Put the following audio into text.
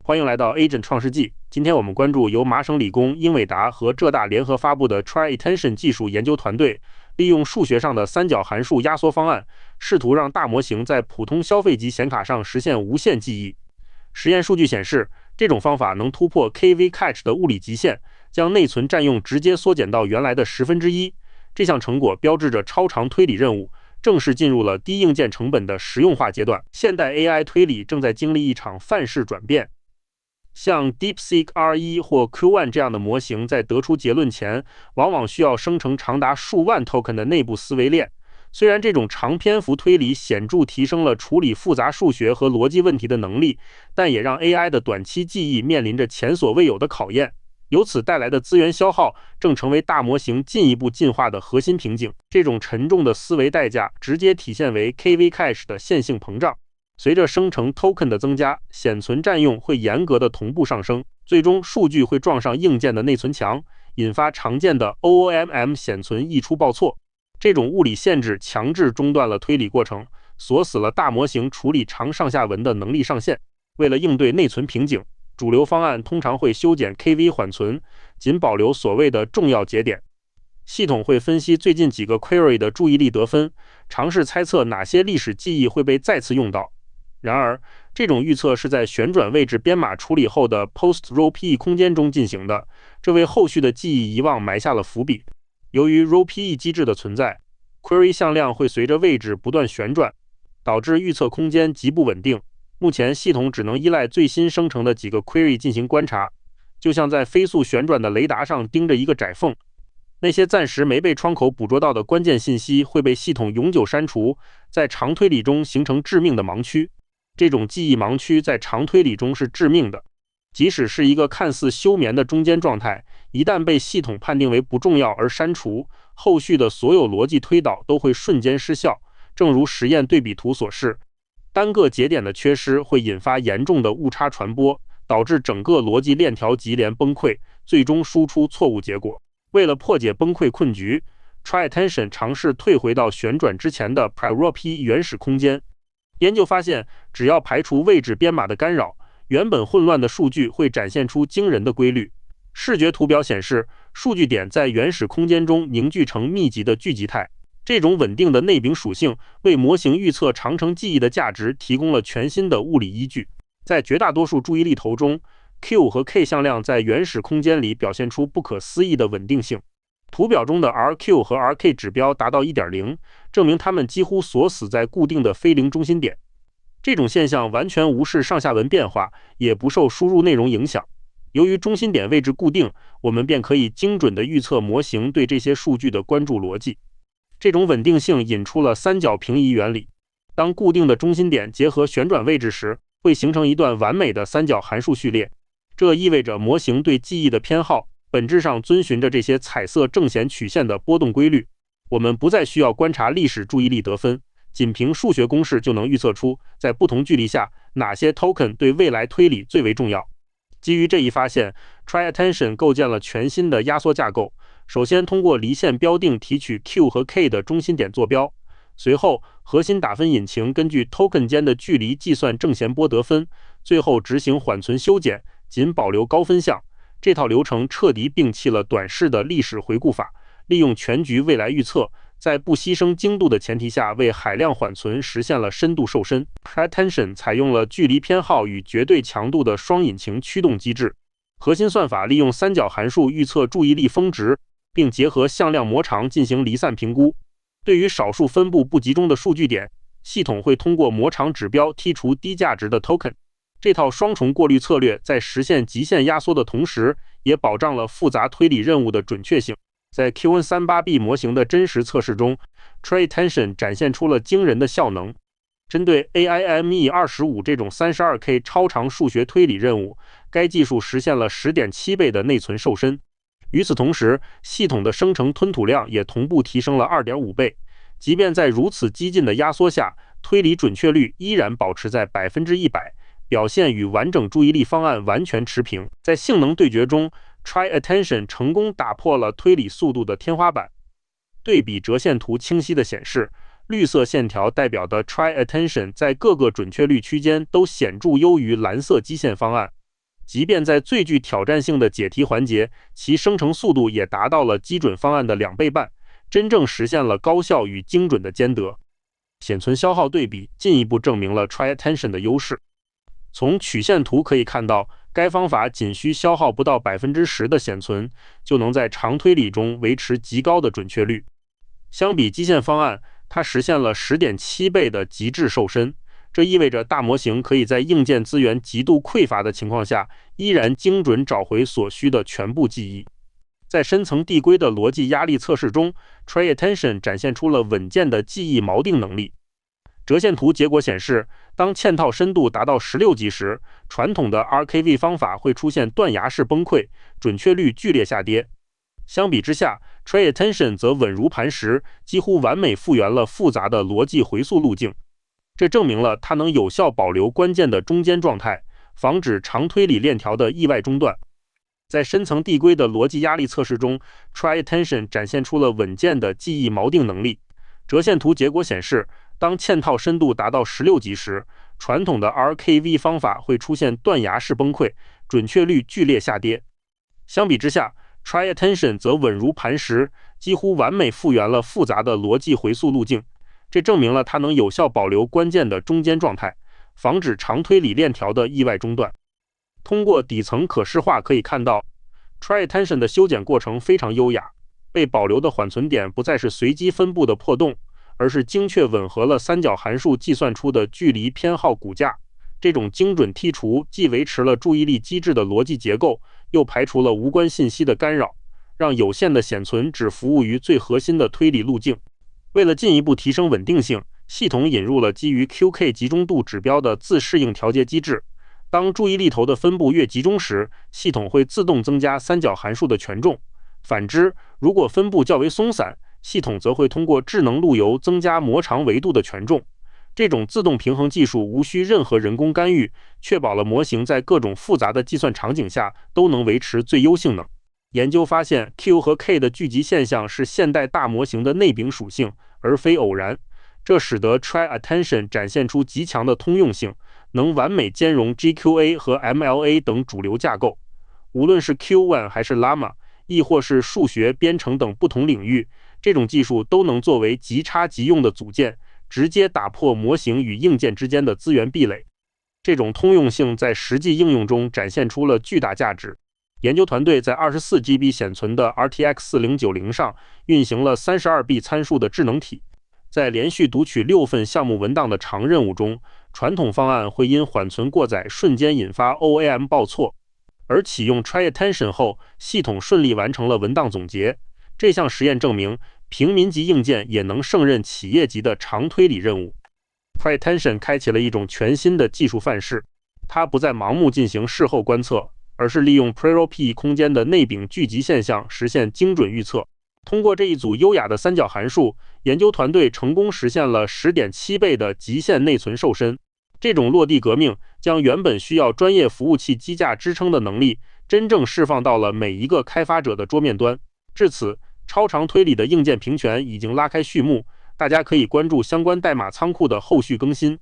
欢迎来到 Agent 创世纪。今天我们关注由麻省理工、英伟达和浙大联合发布的 Tri-Attention 技术研究团队，利用数学上的三角函数压缩方案，试图让大模型在普通消费级显卡上实现无限记忆。实验数据显示，这种方法能突破 KV Cache 的物理极限，将内存占用直接缩减到原来的1/10。这项成果标志着超长推理任务正式进入了低硬件成本的实用化阶段。现代 AI 推理正在经历一场范式转变。像 DeepSeek R1 或 Q1 这样的模型在得出结论前，往往需要生成长达数万 token 的内部思维链。虽然这种长篇幅推理显著提升了处理复杂数学和逻辑问题的能力，但也让 AI 的短期记忆面临着前所未有的考验。由此带来的资源消耗正成为大模型进一步进化的核心瓶颈。这种沉重的思维代价直接体现为 KV Cache 的线性膨胀。随着生成 token 的增加，显存占用会严格的同步上升，最终数据会撞上硬件的内存墙，引发常见的 OOMM 显存溢出报错。这种物理限制强制中断了推理过程，锁死了大模型处理长上下文的能力上限。为了应对内存瓶颈，主流方案通常会修剪 KV 缓存，仅保留所谓的重要节点。系统会分析最近几个 query 的注意力得分，尝试猜测哪些历史记忆会被再次用到。然而，这种预测是在旋转位置编码处理后的 post-ROPE 空间中进行的，这为后续的记忆遗忘埋下了伏笔。由于 ROPE 机制的存在， query 向量会随着位置不断旋转，导致预测空间极不稳定。目前系统只能依赖最新生成的几个 query 进行观察，就像在飞速旋转的雷达上盯着一个窄缝。那些暂时没被窗口捕捉到的关键信息会被系统永久删除，在长推理中形成致命的盲区。这种记忆盲区在长推理中是致命的，即使是一个看似休眠的中间状态，一旦被系统判定为不重要而删除，后续的所有逻辑推导都会瞬间失效。正如实验对比图所示，单个节点的缺失会引发严重的误差传播，导致整个逻辑链条级联崩溃，最终输出错误结果。为了破解崩溃困局， Tri-Attention 尝试退回到旋转之前的 pre-ROPE 原始空间。研究发现，只要排除位置编码的干扰，原本混乱的数据会展现出惊人的规律。视觉图表显示，数据点在原始空间中凝聚成密集的聚集态。这种稳定的内禀属性为模型预测长程记忆的价值提供了全新的物理依据。在绝大多数注意力头中， Q 和 K 向量在原始空间里表现出不可思议的稳定性。图表中的 RQ 和 RK 指标达到 1.0， 证明它们几乎锁死在固定的非零中心点。这种现象完全无视上下文变化，也不受输入内容影响。由于中心点位置固定，我们便可以精准地预测模型对这些数据的关注逻辑。这种稳定性引出了三角平移原理。当固定的中心点结合旋转位置时，会形成一段完美的三角函数序列。这意味着模型对记忆的偏好本质上遵循着这些彩色正弦曲线的波动规律。我们不再需要观察历史注意力得分，仅凭数学公式就能预测出在不同距离下哪些 token 对未来推理最为重要。基于这一发现， Tri-Attention 构建了全新的压缩架构。首先通过离线标定提取 Q 和 K 的中心点坐标，随后核心打分引擎根据 token 间的距离计算正弦波得分，最后执行缓存修剪，仅保留高分项。这套流程彻底摒弃了短视的历史回顾法，利用全局未来预测，在不牺牲精度的前提下，为海量缓存实现了深度瘦身。Tri-Attention 采用了距离偏好与绝对强度的双引擎驱动机制，核心算法利用三角函数预测注意力峰值，并结合向量模长进行离散评估。对于少数分布不集中的数据点，系统会通过模长指标剔除低价值的 token。这套双重过滤策略在实现极限压缩的同时，也保障了复杂推理任务的准确性。在 Q138B 模型的真实测试中， Tri-Attention 展现出了惊人的效能。针对 AIME25 这种 32K 超长数学推理任务，该技术实现了 10.7 倍的内存瘦身。与此同时，系统的生成吞吐量也同步提升了 2.5 倍。即便在如此激进的压缩下，推理准确率依然保持在 100%， 表现与完整注意力方案完全持平。在性能对决中， Tri-Attention 成功打破了推理速度的天花板。对比折线图清晰地显示，绿色线条代表的 Tri-Attention 在各个准确率区间都显著优于蓝色基线方案。即便在最具挑战性的解题环节，其生成速度也达到了基准方案的2倍半，真正实现了高效与精准的兼得。显存消耗对比进一步证明了 TriAttention 的优势。从曲线图可以看到，该方法仅需消耗不到 10% 的显存，就能在长推理中维持极高的准确率。相比基线方案，它实现了 10.7 倍的极致瘦身，这意味着大模型可以在硬件资源极度匮乏的情况下，依然精准找回所需的全部记忆。在深层递归的逻辑压力测试中 ，TriAttention 展现出了稳健的记忆锚定能力。折线图结果显示，当嵌套深度达到16级时，传统的 RKV 方法会出现断崖式崩溃，准确率剧烈下跌。相比之下 ，TriAttention 则稳如磐石，几乎完美复原了复杂的逻辑回溯路径。这证明了它能有效保留关键的中间状态，防止长推理链条的意外中断。在深层递归的逻辑压力测试中 ，TriAttention 展现出了稳健的记忆锚定能力。折线图结果显示，当嵌套深度达到16级时，传统的 RKV 方法会出现断崖式崩溃，准确率剧烈下跌。相比之下 ，TriAttention 则稳如磐石，几乎完美复原了复杂的逻辑回溯路径。这证明了它能有效保留关键的中间状态，防止长推理链条的意外中断。通过底层可视化可以看到 ，TriAttention 的修剪过程非常优雅，被保留的缓存点不再是随机分布的破洞，而是精确吻合了三角函数计算出的距离偏好骨架。这种精准剔除既维持了注意力机制的逻辑结构，又排除了无关信息的干扰，让有限的显存只服务于最核心的推理路径。为了进一步提升稳定性，系统引入了基于 QK 集中度指标的自适应调节机制。当注意力头的分布越集中时，系统会自动增加三角函数的权重。反之，如果分布较为松散，系统则会通过智能路由增加模长维度的权重。这种自动平衡技术无需任何人工干预，确保了模型在各种复杂的计算场景下都能维持最优性能。研究发现 ，Q 和 K 的聚集现象是现代大模型的内禀属性，而非偶然。这使得 TriAttention 展现出极强的通用性，能完美兼容 GQA 和 MLA 等主流架构。无论是 Q1 还是 Llama， 亦或是数学、编程等不同领域，这种技术都能作为即插即用的组件，直接打破模型与硬件之间的资源壁垒。这种通用性在实际应用中展现出了巨大价值。研究团队在 24GB 显存的 RTX 4090上运行了 32B 参数的智能体。在连续读取6份项目文档的长任务中，传统方案会因缓存过载瞬间引发 OAM 报错，而启用 TriAttention 后，系统顺利完成了文档总结。这项实验证明，平民级硬件也能胜任企业级的长推理任务。TriAttention 开启了一种全新的技术范式，它不再盲目进行事后观测，而是利用 Prerope 空间的内禀聚集现象实现精准预测。通过这一组优雅的三角函数，研究团队成功实现了 10.7 倍的极限内存瘦身。这种落地革命将原本需要专业服务器机架支撑的能力，真正释放到了每一个开发者的桌面端。至此，超长推理的硬件平权已经拉开序幕，大家可以关注相关代码仓库的后续更新。